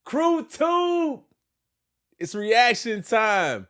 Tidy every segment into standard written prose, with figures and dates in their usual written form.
Crew Tube. It's reaction time.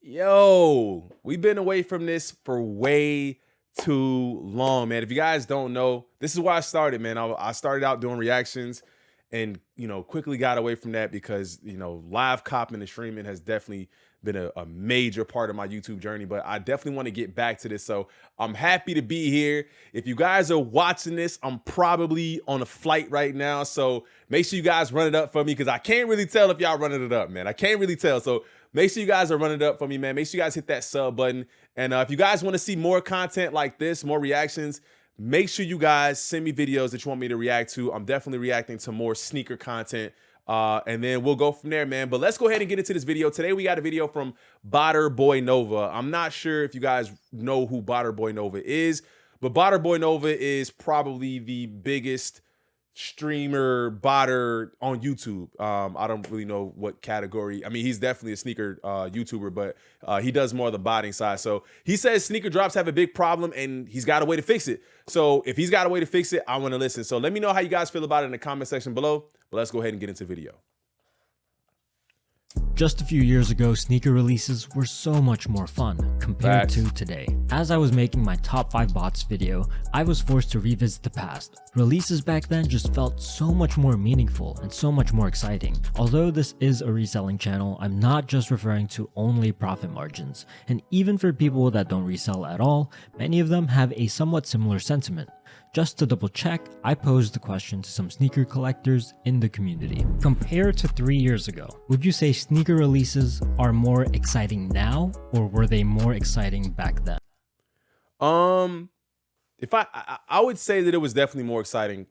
Yo, we've been away from this for way too long, man. If you guys don't know, this is why I started, man. I started out doing reactions and, quickly got away from that because, live copping and streaming has definitely been a major part of my YouTube journey, but I definitely want to get back to this. So I'm happy to be here. If you guys are watching this, I'm probably on a flight right now. So make sure you guys run it up for me because I can't really tell if y'all running it up, man. I can't really tell. So make sure you guys are running it up for me, man. Make sure you guys hit that sub button. And if you guys want to see more content like this, more reactions, make sure you guys send me videos that you want me to react to. I'm definitely reacting to more sneaker content. And then we'll go from there, man. But let's go ahead and get into this video. Today, we got a video from BOTTER Boy Nova. I'm not sure if you guys know who BOTTER Boy Nova is, but BOTTER Boy Nova is probably the biggest streamer botter on YouTube. I don't really know what category. I mean, he's definitely a sneaker YouTuber, but he does more of the botting side. So he says sneaker drops have a big problem and he's got a way to fix it. So if he's got a way to fix it, I want to listen. So let me know how you guys feel about it in the comment section below. But let's go ahead and get into the video. Just a few years ago, sneaker releases were so much more fun compared to today. As I was making my top 5 bots video, I was forced to revisit the past. Releases back then just felt so much more meaningful and so much more exciting. Although this is a reselling channel, I'm not just referring to only profit margins. And even for people that don't resell at all, many of them have a somewhat similar sentiment. Just to double check, I posed the question to some sneaker collectors in the community. Compared to 3 years ago, would you say sneaker releases are more exciting now, or were they more exciting back then? If I would say that it was definitely more exciting.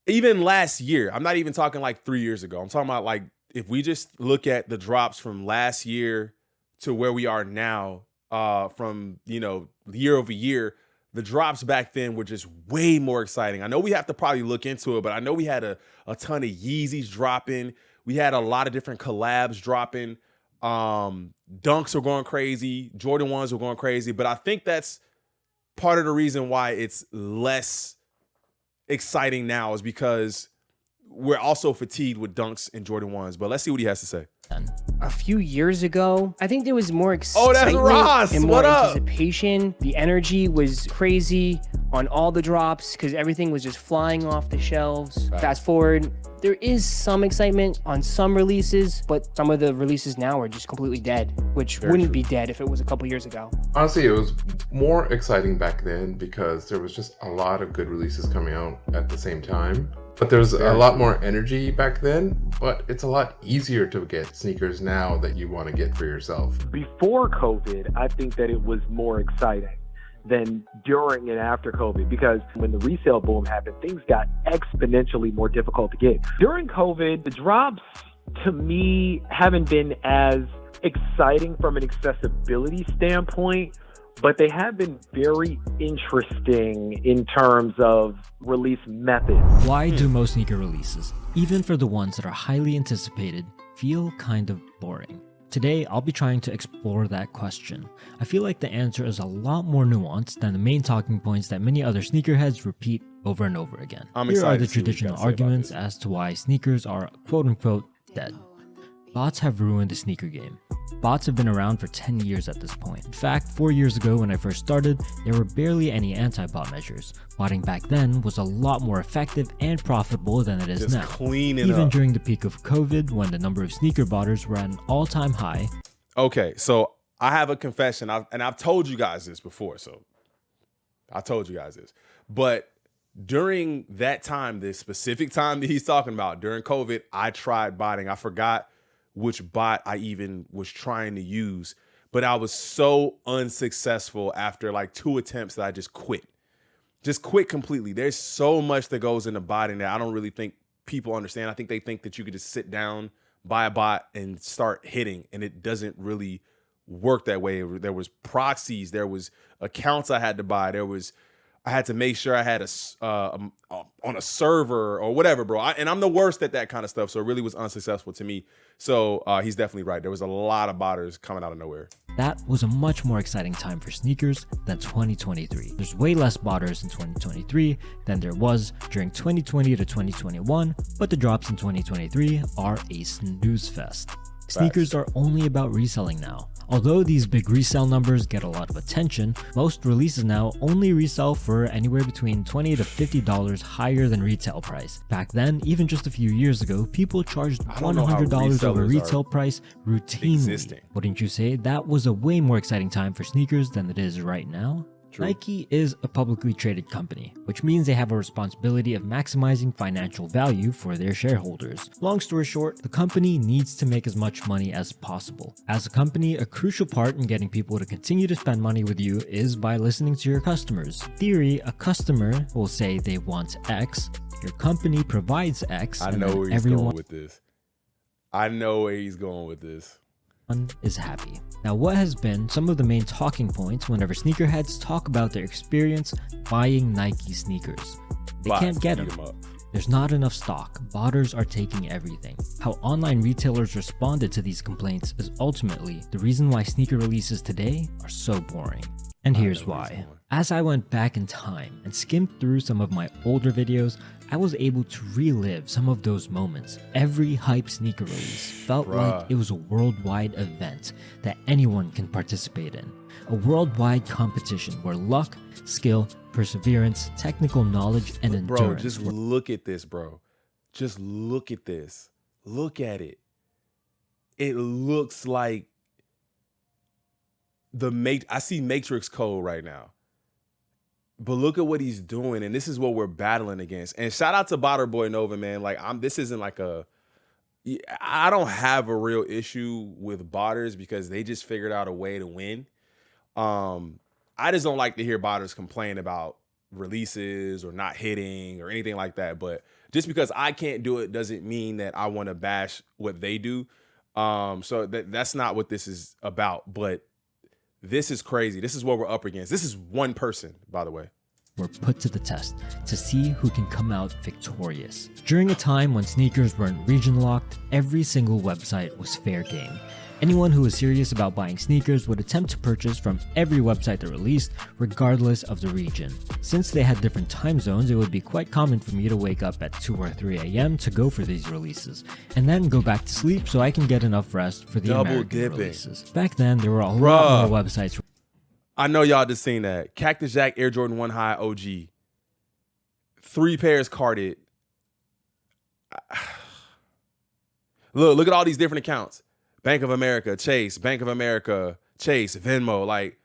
Even last year, I'm not even talking like 3 years ago. I'm talking about like, if we just look at the drops from last year to where we are now, from, year over year, the drops back then were just way more exciting. I know we have to probably look into it, but I know we had a ton of Yeezys dropping. We had a lot of different collabs dropping. Dunks were going crazy. Jordan 1s were going crazy. But I think that's part of the reason why it's less exciting now is because we're also fatigued with Dunks and Jordan 1s. But let's see what he has to say. A few years ago, I think there was more excitement and more anticipation. The energy was crazy on all the drops because everything was just flying off the shelves. Right. Fast forward, there is some excitement on some releases, but some of the releases now are just completely dead, which wouldn't be dead if it was a couple years ago. Honestly, it was more exciting back then because there was just a lot of good releases coming out at the same time. But there's a lot more energy back then, but it's a lot easier to get sneakers now that you want to get for yourself. Before COVID, I think that it was more exciting than during and after COVID, because when the resale boom happened, things got exponentially more difficult to get. During COVID, the drops to me haven't been as exciting from an accessibility standpoint, but they have been very interesting in terms of release methods. Why do most sneaker releases, even for the ones that are highly anticipated, feel kind of boring? Today, I'll be trying to explore that question. I feel like the answer is a lot more nuanced than the main talking points that many other sneakerheads repeat over and over again. Here are the traditional arguments as to why sneakers are quote-unquote dead. Bots have ruined the sneaker game. Bots have been around for 10 years at this point. In fact, 4 years ago when I first started, there were barely any anti-bot measures. Botting back then was a lot more effective and profitable than it is now. Even during the peak of COVID, when the number of sneaker botters were at an all-time high. Okay, so I have a confession, and I've told you guys this before, so I told you guys this. But during that time, this specific time that he's talking about, during COVID, I tried botting. I forgot which bot I even was trying to use, but I was so unsuccessful after like 2 attempts that I just quit. Just quit completely. There's so much that goes into botting that I don't really think people understand. I think they think that you could just sit down, buy a bot, and start hitting, and it doesn't really work that way. There was proxies, there was accounts I had to buy, there was I had to make sure I had on a server or whatever, bro. And I'm the worst at that kind of stuff. So it really was unsuccessful to me. So he's definitely right. There was a lot of botters coming out of nowhere. That was a much more exciting time for sneakers than 2023. There's way less botters in 2023 than there was during 2020 to 2021, but the drops in 2023 are a snooze fest. Sneakers are only about reselling now. Although these big resale numbers get a lot of attention, most releases now only resell for anywhere between $20 to $50 higher than retail price. Back then, even just a few years ago, people charged $100 over retail price routinely. Wouldn't you say that was a way more exciting time for sneakers than it is right now? True. Nike is a publicly traded company, which means they have a responsibility of maximizing financial value for their shareholders. Long story short, the company needs to make as much money as possible. As a company, a crucial part in getting people to continue to spend money with you is by listening to your customers. In theory, a customer will say they want X, your company provides X, I know where he's going with this. I know where he's going with this. Is happy. Now, what has been some of the main talking points whenever sneakerheads talk about their experience buying Nike sneakers? They can't get them. There's not enough stock. Botters are taking everything. How online retailers responded to these complaints is ultimately the reason why sneaker releases today are so boring. And here's why. As I went back in time and skimmed through some of my older videos, I was able to relive some of those moments. Every hype sneaker release felt like it was a worldwide event that anyone can participate in. A worldwide competition where luck, skill, perseverance, technical knowledge, and endurance. Bro, just look at this, bro. Just look at this. Look at it. It looks like I see Matrix code right now. But look at what he's doing, and this is what we're battling against. And shout out to Botter Boy Nova, man. Like, this isn't like I don't have a real issue with botters because they just figured out a way to win. I just don't like to hear botters complain about releases or not hitting or anything like that. But just because I can't do it doesn't mean that I want to bash what they do. So that's not what this is about. But this is crazy. This is what we're up against. This is one person, by the way. Were put to the test to see who can come out victorious. During a time when sneakers weren't region locked, every single website was fair game. Anyone who was serious about buying sneakers would attempt to purchase from every website that released, regardless of the region. Since they had different time zones, it would be quite common for me to wake up at 2 or 3 a.m. to go for these releases, and then go back to sleep so I can get enough rest for the American releases. Back then, there were a lot more websites. I know y'all just seen that. Cactus Jack Air Jordan 1 High OG. 3 pairs carded. Look at all these different accounts. Bank of America, Chase, Bank of America, Chase, Venmo. Like,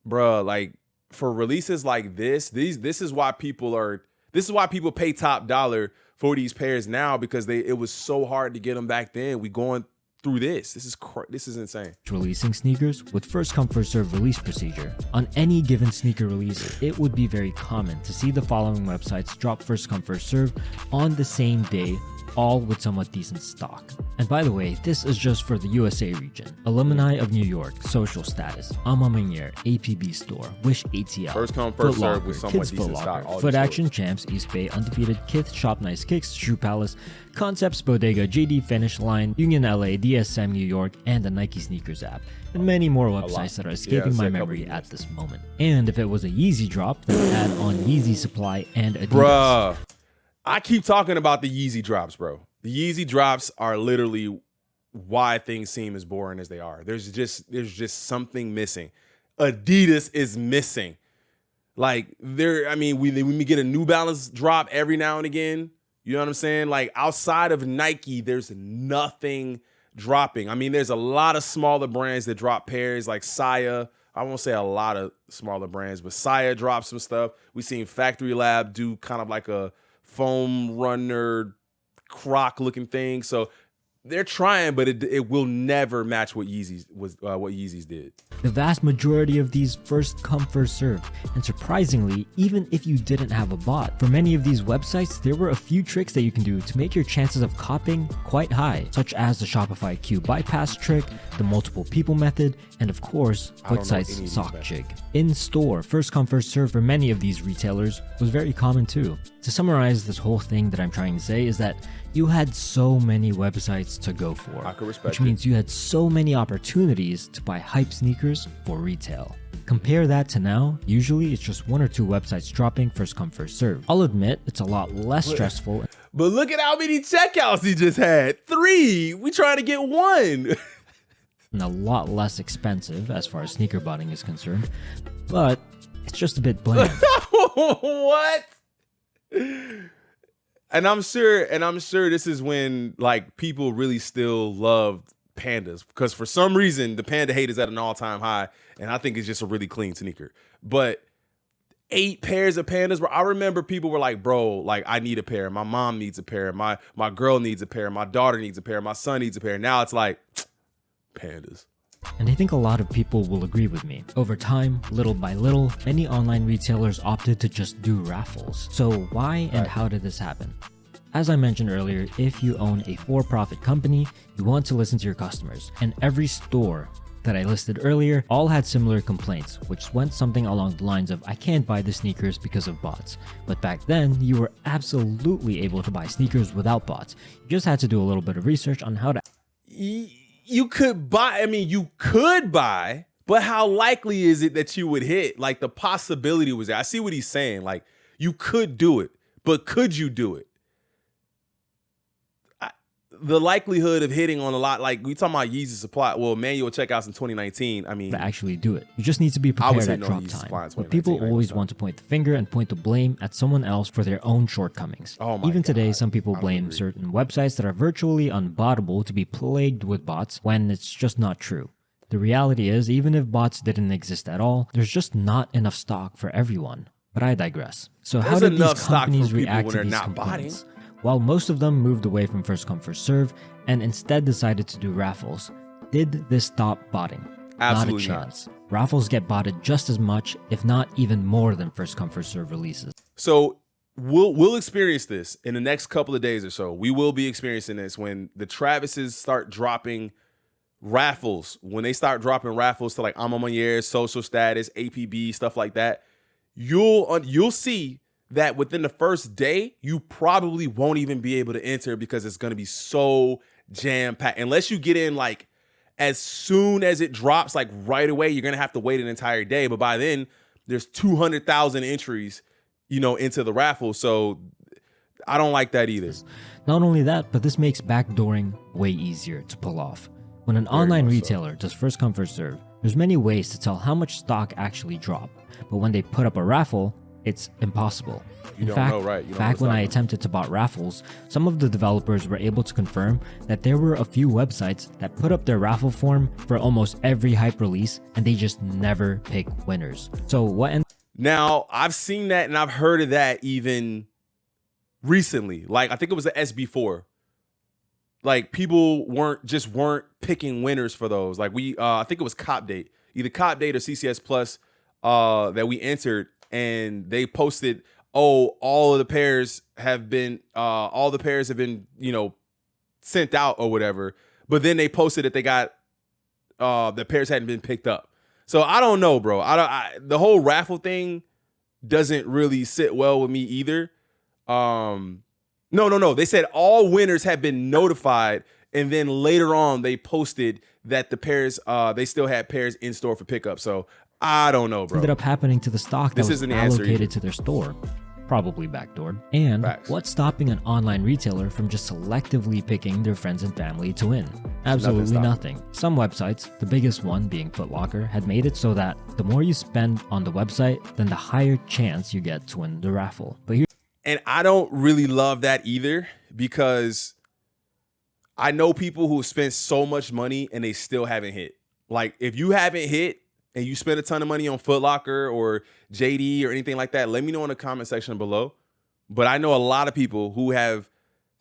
bruh, like for releases like this is why people pay top dollar for these pairs now, because it was so hard to get them back then. We going through this. This is insane. Releasing sneakers with first come first serve release procedure. On any given sneaker release, it would be very common to see the following websites drop first come first serve on the same day, all with somewhat decent stock. And by the way, this is just for the USA region. Alumni of New York, Social Status, Alma Manier, APB Store, Wish ATL, First come first serve with somewhat Kids decent Foot stock. Locker, Foot Action, Champs, East Bay, Undefeated, Kith, Shop Nice Kicks, Shoe Palace, Concepts, Bodega, JD Finish Line, Union LA, DSM New York, and the Nike Sneakers app, and many more websites that are escaping my memory at this moment. And if it was a Yeezy drop, then add on Yeezy Supply and Adidas. Bruh, I keep talking about the Yeezy drops, bro. The Yeezy drops are literally why things seem as boring as they are. There's just something missing. Adidas is missing. Like we get a New Balance drop every now and again. You know what I'm saying? Like outside of Nike, there's nothing dropping. I mean, there's a lot of smaller brands that drop pairs like Saya. I won't say a lot of smaller brands, but Saya dropped some stuff. We seen Factory Lab do kind of like a foam runner croc looking thing. So they're trying, but it will never match what Yeezys did. The vast majority of these first come, first serve, and surprisingly, even if you didn't have a bot, for many of these websites, there were a few tricks that you can do to make your chances of copying quite high, such as the Shopify queue bypass trick, the multiple people method, and of course, QuickSight's sock jig. In store, first come, first serve for many of these retailers was very common too. To summarize this whole thing that I'm trying to say is that you had so many websites to go for, which means you had so many opportunities to buy hype sneakers for retail. Compare that to now, usually it's just 1 or 2 websites dropping first come first serve. I'll admit it's a lot less stressful. But look at how many checkouts he just had. 3, we trying to get 1. And a lot less expensive as far as sneaker botting is concerned, but it's just a bit bland. What? And I'm sure this is when like people really still loved pandas, because for some reason the panda hate is at an all-time high, and I think it's just a really clean sneaker. But 8 pairs of pandas, where I remember people were like, bro, like I need a pair. My mom needs a pair. My girl needs a pair. My daughter needs a pair. My son needs a pair. Now it's like pandas. And I think a lot of people will agree with me. Over time, little by little, many online retailers opted to just do raffles. So why and how did this happen? As I mentioned earlier, if you own a for-profit company, you want to listen to your customers. And every store that I listed earlier all had similar complaints, which went something along the lines of, I can't buy the sneakers because of bots. But back then, you were absolutely able to buy sneakers without bots. You just had to do a little bit of research on how to... You could buy, but how likely is it that you would hit? Like the possibility was there. I see what he's saying. Like you could do it, but could you do it? The likelihood of hitting on a lot, like we talking about Yeezy supply, well, manual checkouts in 2019. I mean, to actually do it. You just need to be prepared at drop time. But people always want to point the finger and point the blame at someone else for their own shortcomings. Even today, some people blame certain websites that are virtually unbottable to be plagued with bots when it's just not true. The reality is, even if bots didn't exist at all, there's just not enough stock for everyone. But I digress. So how did these companies react to these complaints? While most of them moved away from first come first serve and instead decided to do raffles, did this stop botting? Absolutely not a chance. Raffles get botted just as much, if not even more, than first come first serve releases. So we'll experience this in the next couple of days or so. We will be experiencing this when the Travises start dropping raffles. When they start dropping raffles to like I'm on my year, social status, APB, stuff like that, you'll see that within the first day, you probably won't even be able to enter because it's going to be so jam-packed. Unless you get in like as soon as it drops, like right away, you're going to have to wait an entire day. But by then, there's 200,000 entries, into the raffle. So I don't like that either. Not only that, but this makes backdooring way easier to pull off. When an online retailer does first come, first serve, there's many ways to tell how much stock actually dropped. But when they put up a raffle, it's impossible. In fact, back when I attempted to bot raffles, some of the developers were able to confirm that there were a few websites that put up their raffle form for almost every hype release, and they just never pick winners. So what? Now, I've seen that and I've heard of that even recently. Like, I think it was the SB4. Like, people weren't picking winners for those. Like, I think it was Cop Date, either Cop Date or CCS Plus that we entered. And they posted, all the pairs have been, sent out or whatever. But then they posted that they got, the pairs hadn't been picked up. So I don't know, bro. The whole raffle thing doesn't really sit well with me either. No. They said all winners have been notified. And then later on, they posted that the pairs, they still had pairs in store for pickup. So I don't know, bro. Ended up happening to the stock that was allocated to their store. Probably backdoored. And what's stopping an online retailer from just selectively picking their friends and family to win? Absolutely nothing. Some websites, the biggest one being Foot Locker, had made it so that the more you spend on the website, then the higher chance you get to win the raffle. And I don't really love that either, because I know people who spend so much money and they still haven't hit. Like, if you haven't hit, and you spend a ton of money on Foot Locker or JD or anything like that, let me know in the comment section below. But I know a lot of people who have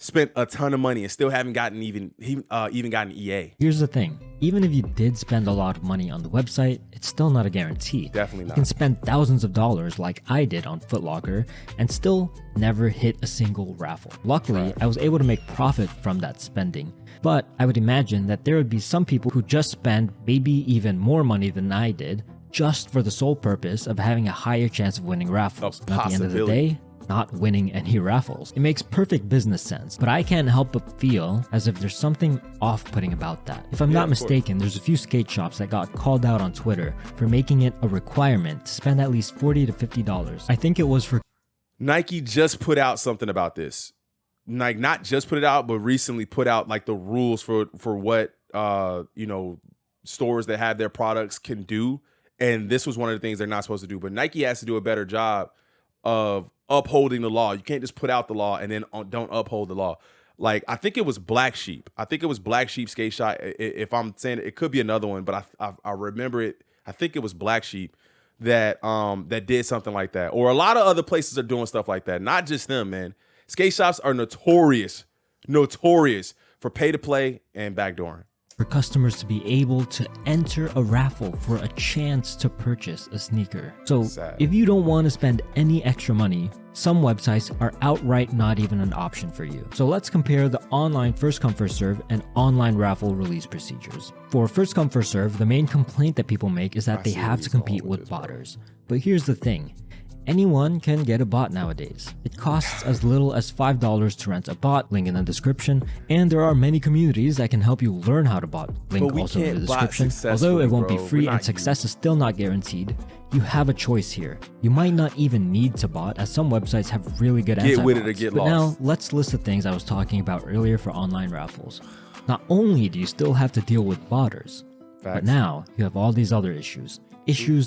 spent a ton of money and still haven't gotten even gotten EA. Here's the thing. Even if you did spend a lot of money on the website, it's still not a guarantee. Definitely not. You can spend thousands of dollars like I did on Foot Locker and still never hit a single raffle. Luckily, I was able to make profit from that spending. But I would imagine that there would be some people who just spend maybe even more money than I did just for the sole purpose of having a higher chance of winning raffles. And at the end of the day, not winning any raffles. It makes perfect business sense, but I can't help but feel as if there's something off-putting about that. If I'm not mistaken, there's a few skate shops that got called out on Twitter for making it a requirement to spend at least $40 to $50. I think it was for Nike just put out something about this. Like, not just put it out, but recently put out like the rules for what stores that have their products can do. And this was one of the things they're not supposed to do. But Nike has to do a better job of upholding the law. You can't just put out the law and then don't uphold the law. Like, I think it was Black Sheep. Black Sheep Skate Shop. If I'm saying it could be another one, but I remember it. I think it was Black Sheep that did something like that. Or a lot of other places are doing stuff like that. Not just them, man. Skate shops are notorious for pay to play and backdooring. For customers to be able to enter a raffle for a chance to purchase a sneaker. So if you don't want to spend any extra money, some websites are outright not even an option for you. So let's compare the online first come first serve and online raffle release procedures. For first come first serve, the main complaint that people make is that they have to compete with botters. But here's the thing. Anyone can get a bot nowadays. It costs as little as $5 to rent a bot, link in the description, and there are many communities that can help you learn how to bot, link also in the description. Although it won't be free and success is still not guaranteed, you have a choice here. You might not even need to bot, as some websites have really good anti-bots. Get with it or get lost. But now, let's list the things I was talking about earlier for online raffles. Not only do you still have to deal with botters, but now you have all these other issues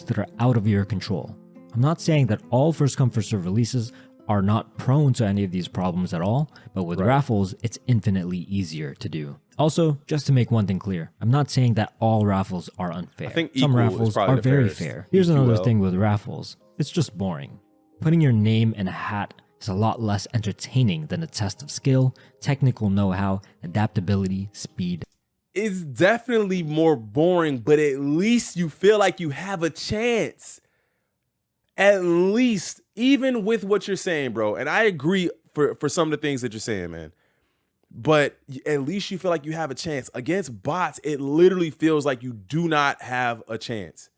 that are out of your control. I'm not saying that all first come first serve releases are not prone to any of these problems at all, but with raffles, it's infinitely easier to do. Also, just to make one thing clear, I'm not saying that all raffles are unfair. I think some raffles are very fair. Here's another thing with raffles. It's just boring. Putting your name in a hat is a lot less entertaining than a test of skill, technical know-how, adaptability, speed. It's definitely more boring, but at least you feel like you have a chance. At least, even with what you're saying, bro. And I agree for some of the things that you're saying, man. But at least you feel like you have a chance. Against bots, it literally feels like you do not have a chance.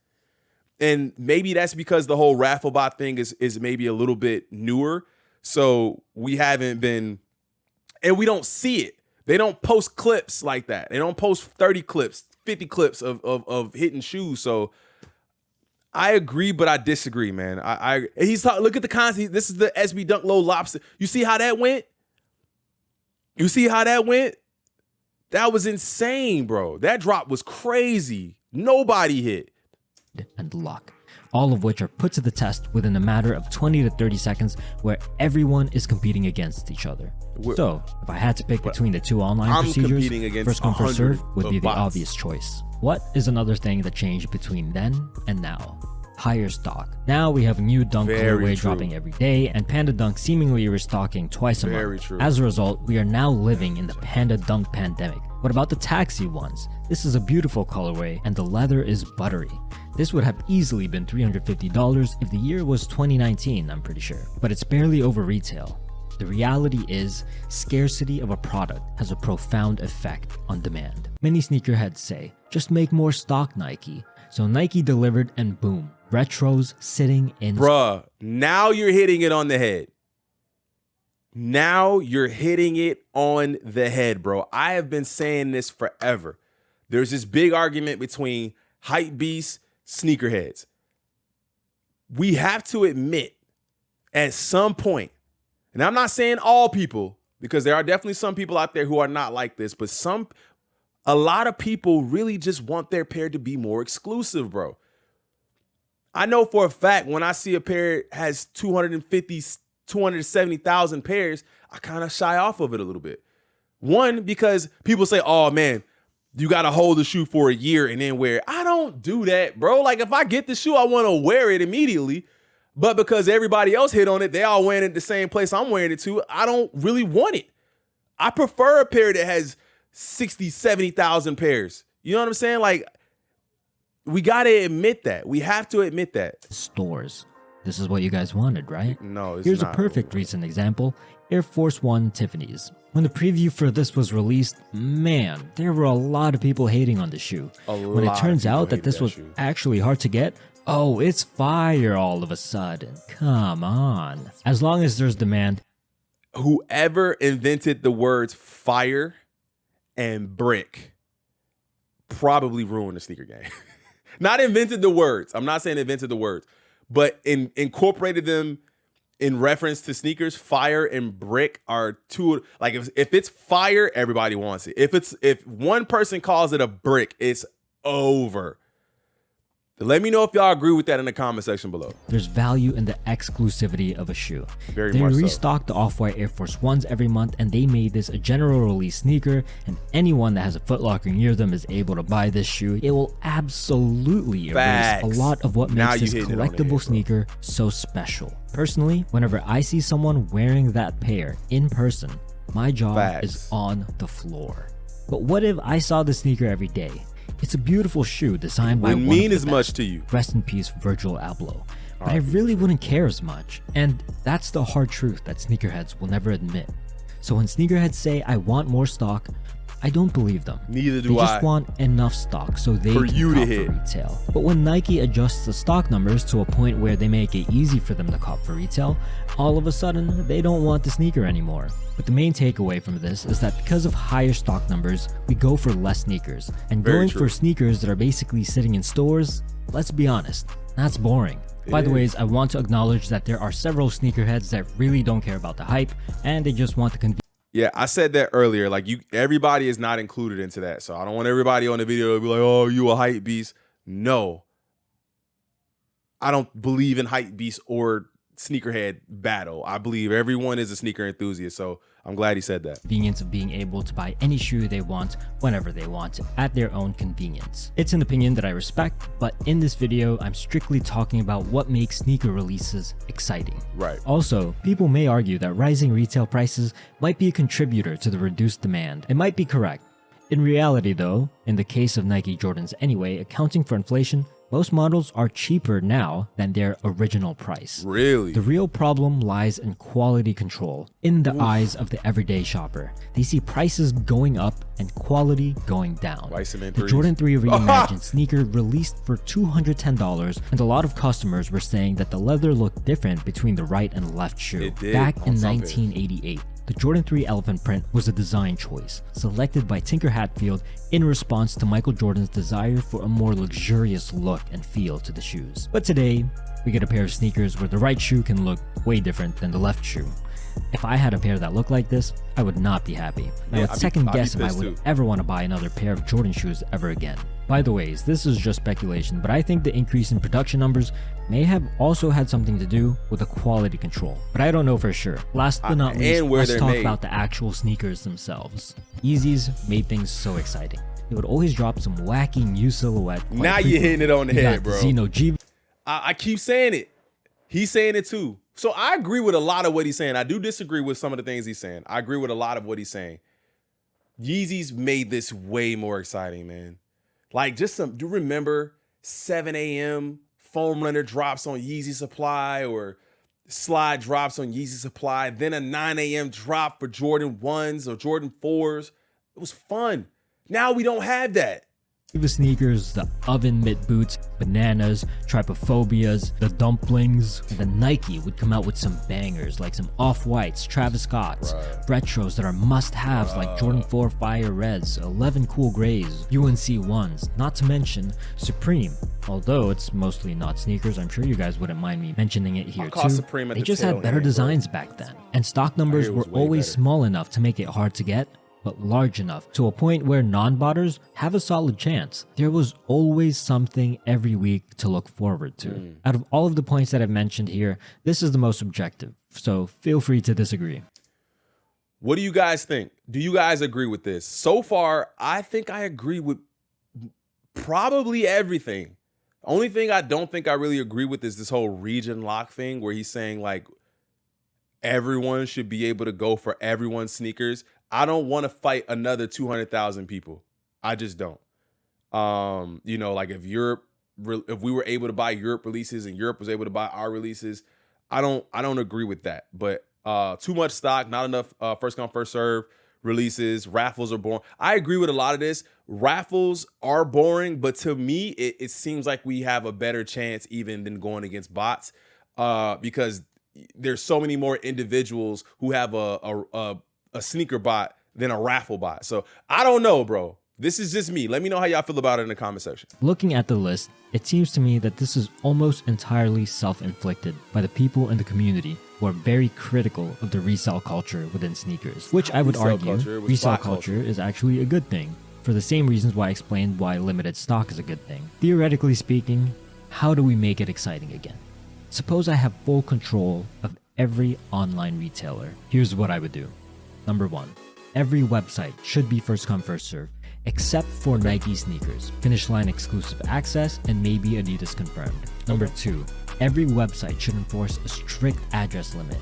And maybe that's because the whole raffle bot thing is maybe a little bit newer. So we haven't been, and we don't see it. They don't post clips like that. They don't post 30 clips, 50 clips of hitting shoes. So I agree, but I disagree, man. He's talking. Look at the content. This is the SB Dunk Low Lobster. You see how that went? That was insane, bro. That drop was crazy. Nobody hit. And luck, all of which are put to the test within a matter of 20 to 30 seconds where everyone is competing against each other. So if I had to pick between the two online procedures, first come first serve would be the obvious choice. What is another thing that changed between then and now? Higher stock. Now we have a new dunk colorway dropping every day, and Panda Dunk seemingly restocking twice a month. As a result, we are now living in the Panda Dunk pandemic. What about the taxi ones? This is a beautiful colorway, and the leather is buttery. This would have easily been $350 if the year was 2019, I'm pretty sure. But it's barely over retail. The reality is, scarcity of a product has a profound effect on demand. Many sneakerheads say, just make more stock, Nike. So Nike delivered, and boom, retros sitting in. Bruh, now you're hitting it on the head. Bro. I have been saying this forever. There's this big argument between hype beasts, sneakerheads. We have to admit at some point, and I'm not saying all people, because there are definitely some people out there who are not like this, but a lot of people really just want their pair to be more exclusive, bro. I know for a fact when I see a pair has 270,000 pairs, I kind of shy off of it a little bit. One, because people say, oh man, you got to hold the shoe for a year and then wear it. I don't do that, bro. Like if I get the shoe, I want to wear it immediately. But because everybody else hit on it, they all wearing it the same place I'm wearing it to, I don't really want it. I prefer a pair that has 60, 70,000 pairs. You know what I'm saying? Like, we got to admit that. We have to admit that. Stores. This is what you guys wanted, right? No, it's Here's not. a perfect recent example. Air Force One Tiffany's. When the preview for this was released, man, there were a lot of people hating on the shoe. When it turns out that this was actually hard to get, oh, it's fire all of a sudden. Come on. As long as there's demand. Whoever invented the words fire and brick probably ruined the sneaker game. Not invented the words. I'm not saying invented the words, but incorporated them in reference to sneakers. Fire and brick are two. Like if it's fire, everybody wants it. If one person calls it a brick, it's over. Let me know if y'all agree with that in the comment section below. There's value in the exclusivity of a shoe. They restock the Off-White Air Force Ones every month, and they made this a general release sneaker, and anyone that has a Foot Locker near them is able to buy this shoe. It will absolutely erase a lot of what makes this collectible sneaker so special. Personally, whenever I see someone wearing that pair in person, my jaw is on the floor. But what if I saw the sneaker every day? It's a beautiful shoe designed by one of the best. Much to you. Rest in peace, Virgil Abloh. But I really wouldn't care as much. And that's the hard truth that sneakerheads will never admit. So when sneakerheads say, I want more stock, I don't believe them. Neither do I. They just want enough stock so they can cop for retail. But when Nike adjusts the stock numbers to a point where they make it easy for them to cop for retail, all of a sudden, they don't want the sneaker anymore. But the main takeaway from this is that because of higher stock numbers, we go for less sneakers. And going for sneakers that are basically sitting in stores, let's be honest, that's boring. By the way, I want to acknowledge that there are several sneakerheads that really don't care about the hype, and they just want the convenience. Yeah, I said that earlier. Like, everybody is not included into that. So I don't want everybody on the video to be like, oh, you a hype beast. No. I don't believe in hype beast or sneakerhead battle. I believe everyone is a sneaker enthusiast. So I'm glad he said that. Convenience of being able to buy any shoe they want whenever they want at their own convenience. It's an opinion that I respect, but in this video, I'm strictly talking about what makes sneaker releases exciting. Right. Also, people may argue that rising retail prices might be a contributor to the reduced demand. It might be correct. In reality though, in the case of Nike Jordans anyway, accounting for inflation, most models are cheaper now than their original price. Really? The real problem lies in quality control. In the eyes of the everyday shopper, they see prices going up and quality going down. The Jordan 3 Reimagined sneaker released for $210, and a lot of customers were saying that the leather looked different between the right and left shoe. Back in 1988. The Jordan 3 elephant print was a design choice, selected by Tinker Hatfield in response to Michael Jordan's desire for a more luxurious look and feel to the shoes. But today, we get a pair of sneakers where the right shoe can look way different than the left shoe. If I had a pair that looked like this, I would not be happy. I would second guess if I would ever want to buy another pair of Jordan shoes ever again. By the way, this is just speculation, but I think the increase in production numbers may have also had something to do with the quality control. But I don't know for sure. Last but not least, let's talk about the actual sneakers themselves. Yeezys made things so exciting. They would always drop some wacky new silhouette. Now you're hitting it on the head, bro. Xeno G. I keep saying it. He's saying it too. So I agree with a lot of what he's saying. I do disagree with some of the things he's saying. I agree with a lot of what he's saying. Yeezys made this way more exciting, man. Like, do you remember 7 a.m. foam runner drops on Yeezy Supply, or slide drops on Yeezy Supply, then a 9 a.m. drop for Jordan 1s or Jordan 4s. It was fun. Now we don't have that. The sneakers, the oven mitt boots, bananas, tripophobias, the dumplings, and then Nike would come out with some bangers like some Off-Whites, Travis Scotts, retros that are must-haves like Jordan 4 Fire Reds, 11 Cool Grays, UNC 1s, not to mention Supreme. Although it's mostly not sneakers, I'm sure you guys wouldn't mind me mentioning it here too. They just had better designs back then, and stock numbers were always small enough to make it hard to get, but large enough to a point where non-botters have a solid chance. There was always something every week to look forward to. Out of all of the points that I've mentioned here, this is the most subjective, so feel free to disagree. What do you guys think? Do you guys agree with this? So far, I think I agree with probably everything. Only thing I don't think I really agree with is this whole region lock thing, where he's saying like everyone should be able to go for everyone's sneakers. I don't want to fight another 200,000 people. I just don't. You know, like if we were able to buy Europe releases and Europe was able to buy our releases, I don't agree with that. But too much stock, not enough first come first serve releases. Raffles are boring. I agree with a lot of this. Raffles are boring, but to me, it seems like we have a better chance even than going against bots, because there's so many more individuals who have a sneaker bot than a raffle bot. So I don't know, bro. This is just me. Let me know how y'all feel about it in the comment section. Looking at the list, it seems to me that this is almost entirely self-inflicted by the people in the community who are very critical of the resale culture within sneakers, which I would argue resale culture is actually a good thing, for the same reasons why I explained why limited stock is a good thing. Theoretically speaking, how do we make it exciting again? Suppose I have full control of every online retailer. Here's what I would do. Number 1, every website should be first come first serve, except for Nike sneakers, Finish Line exclusive access, and maybe Adidas confirmed. Number 2, every website should enforce a strict address limit,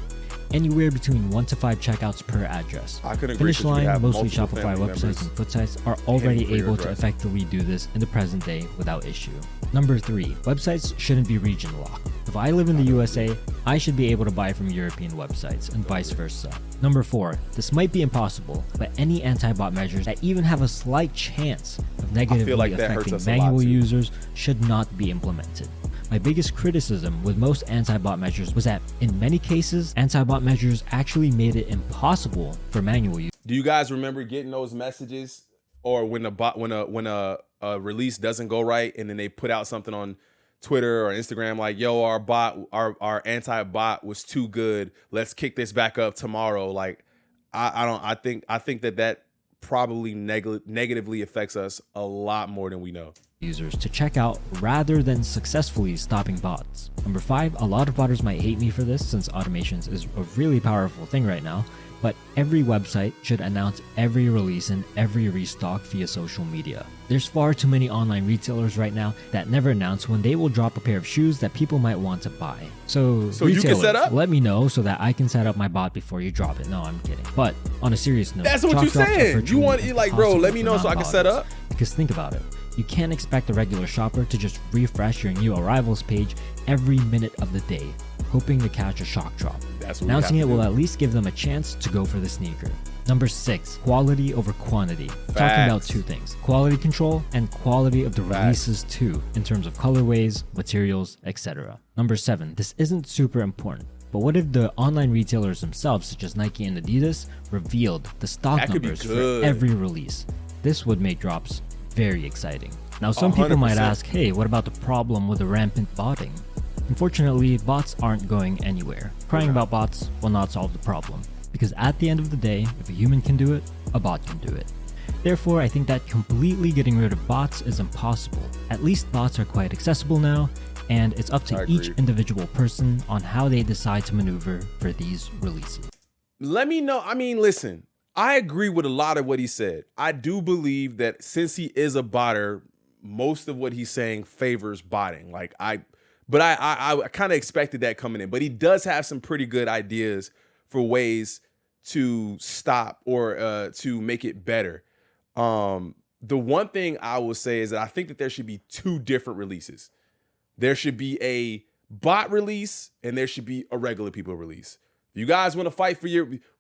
anywhere between 1 to 5 checkouts per address. I could agree. Finish Line, mostly Shopify websites and foot sites, are already able to effectively do this in the present day without issue. Number 3, websites shouldn't be region locked. If I live in the USA, I should be able to buy from European websites and vice versa. Number 4, this might be impossible, but any anti-bot measures that even have a slight chance of negatively affecting manual users should not be implemented. My biggest criticism with most anti-bot measures was that in many cases, anti-bot measures actually made it impossible for manual users. Do you guys remember getting those messages, or when a release doesn't go right and then they put out something on Twitter or Instagram like, yo, our anti-bot was too good, let's kick this back up tomorrow? Like, I think that probably negatively affects us a lot more than we know. Users to check out rather than successfully stopping bots. Number 5, a lot of botters might hate me for this since automations is a really powerful thing right now, but every website should announce every release and every restock via social media. There's far too many online retailers right now that never announce when they will drop a pair of shoes that people might want to buy. So you can set up? Let me know so that I can set up my bot before you drop it. No, I'm kidding. But on a serious note, that's what you're saying. You want it like, bro, let me know so I can set up? Because think about it. You can't expect a regular shopper to just refresh your new arrivals page every minute of the day, hoping to catch a shock drop. Announcing it will at least give them a chance to go for the sneaker. Number 6, quality over quantity. Talking about 2 things, quality control and quality of the releases too, in terms of colorways, materials, etc. Number 7, this isn't super important, but what if the online retailers themselves, such as Nike and Adidas, revealed the stock numbers for every release? This would make drops very exciting. Now some people might ask, hey, what about the problem with the rampant botting? Unfortunately, bots aren't going anywhere. Crying about bots will not solve the problem, because at the end of the day, if a human can do it, a bot can do it. Therefore, I think that completely getting rid of bots is impossible. At least bots are quite accessible now, and it's up to each individual person on how they decide to maneuver for these releases. Let me know. I mean, listen, I agree with a lot of what he said. I do believe that since he is a botter, most of what he's saying favors botting. But I kind of expected that coming in. But he does have some pretty good ideas for ways to stop or to make it better. The one thing I will say is that I think that there should be 2 different releases. There should be a bot release and there should be a regular people release. If you guys want to fight for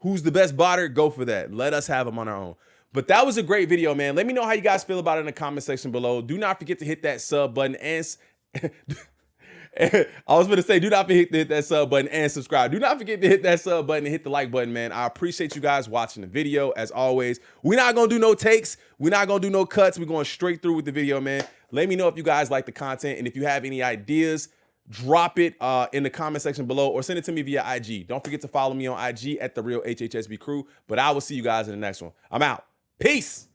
who's the best botter, go for that. Let us have them on our own. But that was a great video, man. Let me know how you guys feel about it in the comment section below. Do not forget to hit that sub button and I was going to say, do not forget to hit that sub button and subscribe. Do not forget to hit that sub button and hit the like button, man. I appreciate you guys watching the video. As always, we're not going to do no takes. We're not going to do no cuts. We're going straight through with the video, man. Let me know if you guys like the content. And if you have any ideas, drop it in the comment section below or send it to me via IG. Don't forget to follow me on IG at The Real HHSB Crew. But I will see you guys in the next one. I'm out. Peace.